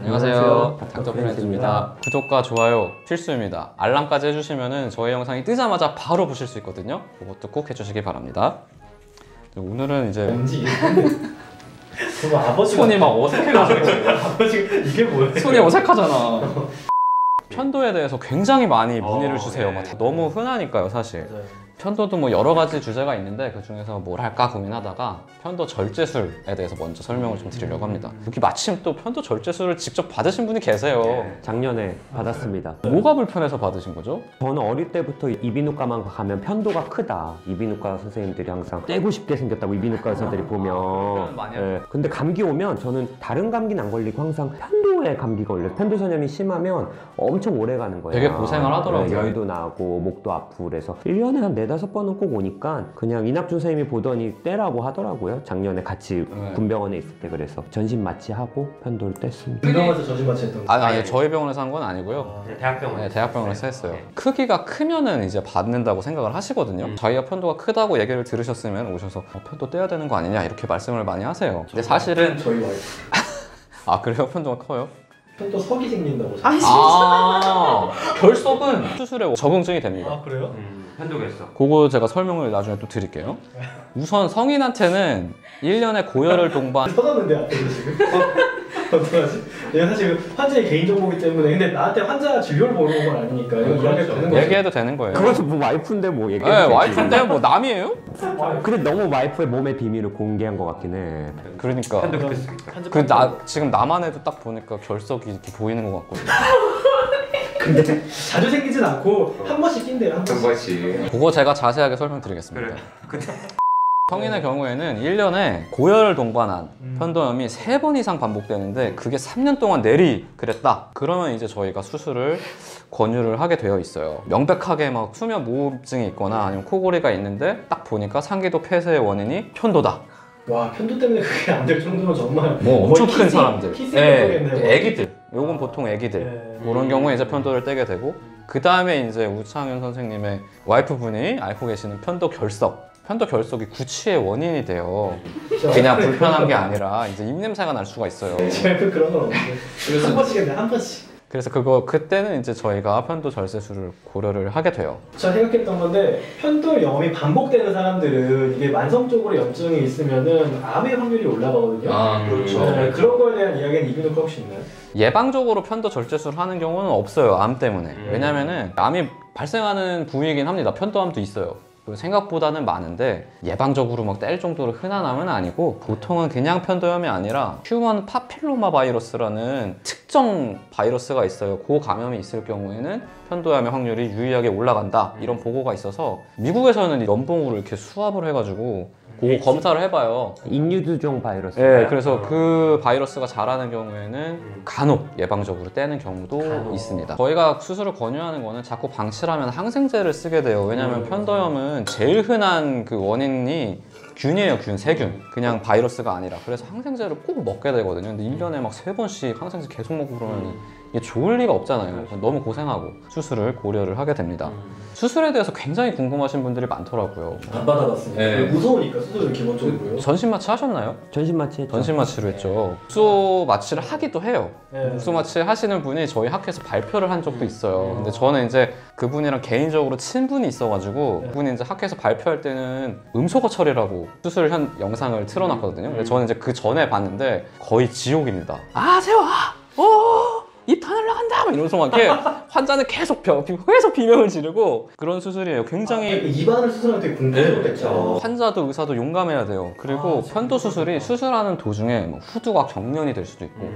안녕하세요. 닥터 프렌즈입니다. 구독과 좋아요 필수입니다. 알람까지 해주시면 저희 영상이 뜨자마자 바로 보실 수 있거든요. 그것도 꼭 해주시기 바랍니다. 오늘은 이제 뭔지 아버지가 손이 막 어색해가지고 아버지가 이게 뭐예요? 손이 어색하잖아. 편도에 대해서 굉장히 많이 문의를 주세요. 막 너무 흔하니까요, 사실. 맞아요. 편도도 뭐 여러 가지 주제가 있는데 그 중에서 뭘 할까 고민하다가 편도 절제술에 대해서 먼저 설명을 좀 드리려고 합니다. 여기 마침 또 편도 절제술을 직접 받으신 분이 계세요. 작년에 받았습니다. 뭐가 불편해서 받으신 거죠? 저는 어릴 때부터 이비인후과만 가면 편도가 크다. 이비인후과 선생님들이 항상 떼고 싶게 생겼다고 이비인후과 의사들이 보면. 많이 하죠. 근데 감기 오면 저는 다른 감기는 안 걸리고 항상 편도에 감기가 걸려요. 편도 전염이 심하면 엄청 오래 가는 거예요. 되게 고생을 하더라고요. 열도 나고 목도 아프고 그래서 1년에 한 4-5번은 꼭 오니까 그냥 이낙준 선생님이 보더니 떼라고 하더라고요. 작년에 같이 군병원에 있을 때 그래서 전신 마취하고 편도를 뗐습니다. 분명해서 저지마취 했던 거. 아니 저희 병원에서 한 건 아니고요. 대학병원. 네, 대학병원에서 했어요. 크기가 크면은 이제 받는다고 생각을 하시거든요. 자기가 편도가 크다고 얘기를 들으셨으면 오셔서 편도 떼야 되는 거 아니냐 이렇게 말씀을 많이 하세요. 근데 사실은 저희 와이프 아 그래요? 편도가 커요? 편도 석이 생긴다고. 아 결석은 수술에 적응증이 됩니다. 아 그래요? 편도겠어. 그거 제가 설명을 나중에 또 드릴게요. 우선 성인한테는 1년의 고열을 동반 터졌는데 앞에서 지금. 어떡하지? 내가 사실 환자의 개인정보이기 때문에 근데 나한테 환자 진료를 보는 건 아니니까 이거 이야기해도 되는 거죠? 얘기해도 되는 거예요. 그것도 뭐 와이프인데 뭐 얘기해. 네, 와이프인데 뭐 남이에요? 근데 너무 와이프의 몸의 비밀을 공개한 것 같긴 해. 그러니까 편집 지금 나만 해도 딱 보니까 결석이 이렇게 보이는 것 같거든요. 근데 자주 생기진 않고 한 번씩 낀대요. 한 번씩. 그거 제가 자세하게 설명드리겠습니다. 성인의 경우에는 1년에 고열을 동반한 편도염이 3번 이상 반복되는데 그게 3년 동안 내리 그랬다. 그러면 이제 저희가 수술을 권유를 하게 되어 있어요. 명백하게 막 수면 무호흡증이 있거나 아니면 코골이가 있는데 딱 보니까 상기도 폐쇄의 원인이 편도다. 와 편도 때문에 그게 안 될 정도면 정말 뭐 엄청 거의 큰 사람들, 키스겠네요. 애기들, 요건 보통 애기들 그런 경우에 이제 편도를 떼게 되고 그 다음에 이제 우창윤 선생님의 와이프분이 앓고 계시는 편도 결석. 편도 결석이 구취의 원인이 돼요. 그냥 불편한 게 아니라 이제 입냄새가 날 수가 있어요. 제가 그런 건 없어요. 한 번씩 했네, 한 번씩. 그래서 그때는 이제 저희가 편도 절제술을 고려를 하게 돼요. 제가 생각했던 건데 편도염이 반복되는 사람들은 이게 만성적으로 염증이 있으면은 암의 확률이 올라가거든요. 아, 그렇죠. 네, 그런 거에 대한 이야기는 이비인후과 혹시 있나요? 예방적으로 편도 절제술을 하는 경우는 없어요. 암 때문에. 왜냐면은 암이 발생하는 부위이긴 합니다. 편도암도 있어요. 생각보다는 많은데 예방적으로 막 뗄 정도로 흔한 암은 아니고 보통은 그냥 편도염이 아니라 휴먼 파필로마 바이러스라는 특정 바이러스가 있어요. 그 감염이 있을 경우에는 편도염의 확률이 유의하게 올라간다 이런 보고가 있어서 미국에서는 연봉으로 이렇게 수합을 해가지고 그거 검사를 해봐요. 인유두종 바이러스. 네, 그래서 그 바이러스가 자라는 경우에는 간혹 예방적으로 떼는 경우도 있습니다. 저희가 수술을 권유하는 거는 자꾸 방치하면 항생제를 쓰게 돼요. 왜냐하면 편도염은 제일 흔한 그 원인이 균이에요, 세균. 그냥 바이러스가 아니라. 그래서 항생제를 꼭 먹게 되거든요. 근데 1년에 막 3번씩 항생제 계속 먹고 그러면 이게 좋을 리가 없잖아요. 너무 고생하고 수술을 고려를 하게 됩니다. 수술에 대해서 굉장히 궁금하신 분들이 많더라고요. 안 받아봤으니까. 네. 무서우니까 수술은 기본적으로요. 전신 마취 하셨나요? 전신 마취 했죠. 전신 마취를 했죠. 국소 마취를 하기도 해요. 네. 국소 마취 하시는 분이 저희 학교에서 발표를 한 적도 있어요. 근데 저는 이제 그분이랑 개인적으로 친분이 있어가지고 그분이 이제 학교에서 발표할 때는 음소거 처리라고 수술 영상을 틀어놨거든요. 근데 저는 이제 그 전에 봤는데 거의 지옥입니다. 아 세화! 입 다 날라간다! 막 이러면서 막 이렇게 환자는 계속 비명을 지르고 그런 수술이에요. 굉장히 입안을 수술하면 되게 궁금했겠죠. 환자도 의사도 용감해야 돼요. 그리고 편도 수술이 수술하는 도중에 뭐 후두가 경련이 될 수도 있고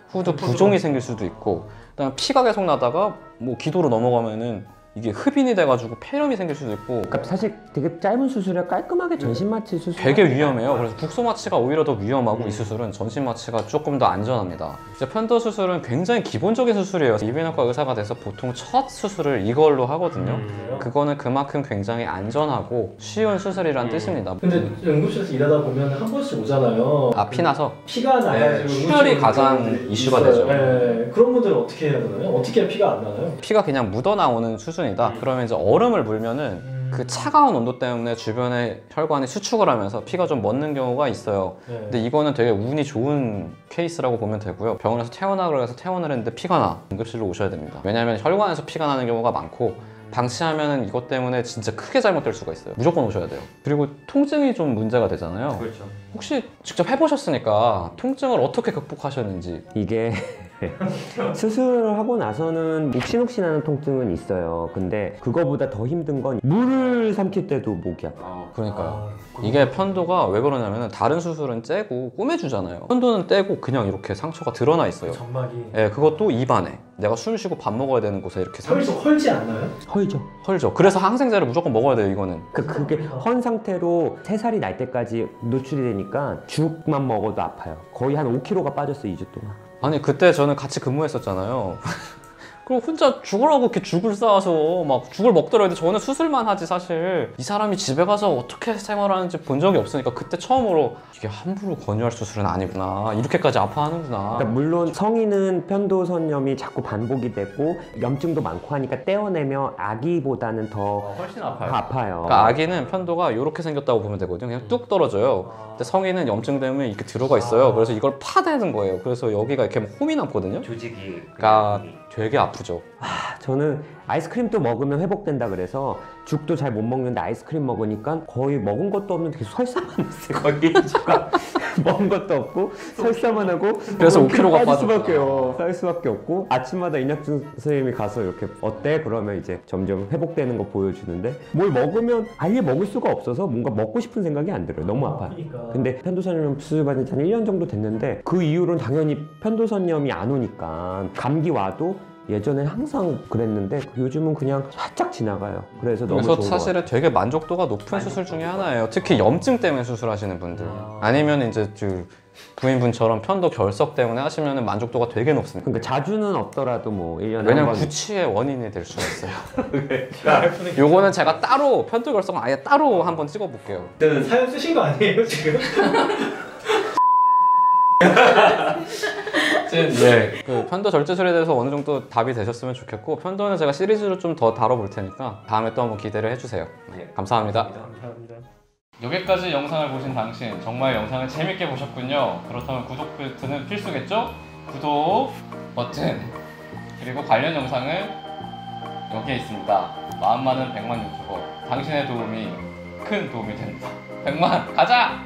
후두 부종이 생길 수도 있고 그다음에 피가 계속 나다가 뭐 기도로 넘어가면은 이게 흡인이 돼가지고 폐렴이 생길 수도 있고 그러니까 사실 되게 짧은 수술에 깔끔하게 전신 마취 수술 되게 위험해요. 그래서 국소 마취가 오히려 더 위험하고 이 수술은 전신 마취가 조금 더 안전합니다. 이제 편도 수술은 굉장히 기본적인 수술이에요. 이비인후과 의사가 돼서 보통 첫 수술을 이걸로 하거든요. 그거는 그만큼 굉장히 안전하고 쉬운 수술이란 뜻입니다. 근데 응급실에서 일하다 보면 한 번씩 오잖아요. 아, 피 나서? 피가 나가지고 출혈이 가장 이슈가 되죠. 네. 그런 분들은 어떻게 해야 되나요? 어떻게 해야 피가 안 나나요? 피가 그냥 묻어 나오는 수준이다. 그러면 이제 얼음을 물면은 그 차가운 온도 때문에 주변에 혈관이 수축을 하면서 피가 좀 멎는 경우가 있어요. 네. 근데 이거는 되게 운이 좋은 케이스라고 보면 되고요. 병원에서 퇴원하라고 해서 퇴원을 했는데 피가 나. 응급실로 오셔야 됩니다. 왜냐하면 혈관에서 피가 나는 경우가 많고 방치하면 이것 때문에 진짜 크게 잘못될 수가 있어요. 무조건 오셔야 돼요. 그리고 통증이 좀 문제가 되잖아요. 그렇죠. 혹시 직접 해보셨으니까 통증을 어떻게 극복하셨는지. 이게 수술을 하고 나서는 옥신옥신하는 통증은 있어요. 근데 그거보다 더 힘든 건 물을 삼킬 때도 목이 아파요. 그러니까요. 이게 편도가 왜 그러냐면 다른 수술은 째고 꼬매주잖아요. 편도는 떼고 그냥 이렇게 상처가 드러나 있어요. 점막이 예, 그것도 입안에 내가 숨 쉬고 밥 먹어야 되는 곳에 이렇게 헐지 않나요? 헐죠. 헐죠. 그래서 항생제를 무조건 먹어야 돼요, 이거는. 그게 헌 상태로 3살이 날 때까지 노출이 되니까 죽만 먹어도 아파요. 거의 한 5kg가 빠졌어요, 2주 동안. 아니, 그때 저는 같이 근무했었잖아요. 그리고 혼자 죽으라고 이렇게 죽을 쌓아서 막 죽을 먹더라도 저는 수술만 하지 사실 이 사람이 집에 가서 어떻게 생활하는지 본 적이 없으니까 그때 처음으로 이게 함부로 권유할 수술은 아니구나, 이렇게까지 아파하는구나. 그러니까 물론 성인은 편도선염이 자꾸 반복이 되고 염증도 많고 하니까 떼어내면 아기보다는 더 훨씬 아파요. 아파요. 그러니까 아기는 편도가 이렇게 생겼다고 보면 되거든요. 그냥 뚝 떨어져요. 근데 성인은 염증 때문에 이렇게 들어가 있어요. 그래서 이걸 파내는 거예요. 그래서 여기가 이렇게 막 홈이 남거든요. 조직이. 그러니까 되게 아프죠. 저는 아이스크림도 먹으면 회복된다 그래서 죽도 잘 못 먹는데 아이스크림 먹으니까 거의 먹은 것도 없는데 계속 설사만 했어요. 거의 죽가 먹은 것도 없고 설사만 하고 그래서 5kg 가 빠질 빠졌구나. 수밖에요. 쌀 수밖에 없고 아침마다 이낙준 선생님이 가서 이렇게 어때? 그러면 이제 점점 회복되는 거 보여주는데 뭘 먹으면 아예 먹을 수가 없어서 뭔가 먹고 싶은 생각이 안 들어요. 너무 아파요. 아프니까. 근데 편도선염 수술받은 지 한 1년 정도 됐는데 그 이후로는 당연히 편도선염이 안 오니까 감기 와도 예전엔 항상 그랬는데 요즘은 그냥 살짝 지나가요. 그래서 너무 그래서 좋은 것 사실은 되게 만족도가 높은 수술 중에 하나예요. 특히 염증 때문에 수술하시는 분들. 아니면 이제 부인분처럼 편도 결석 때문에 하시면 만족도가 되게 높습니다. 그러니까 자주는 없더라도 뭐 1년에 왜냐면 한 번. 구취의 원인이 될 수가 있어요. 요거는 제가 따로 편도 결석은 아예 따로 한번 찍어볼게요. 사연 쓰신 거 아니에요 지금? 네, 그 편도 절제술에 대해서 어느 정도 답이 되셨으면 좋겠고 편도는 제가 시리즈로 좀 더 다뤄볼 테니까 다음에 또 한번 기대를 해주세요. 네, 감사합니다. 감사합니다. 여기까지 영상을 보신 당신 정말 영상을 재밌게 보셨군요. 그렇다면 구독 버튼은 필수겠죠? 구독 버튼 그리고 관련 영상은 여기에 있습니다. 마음 많은 100만 유튜버 당신의 도움이 큰 도움이 된다. 100만 가자!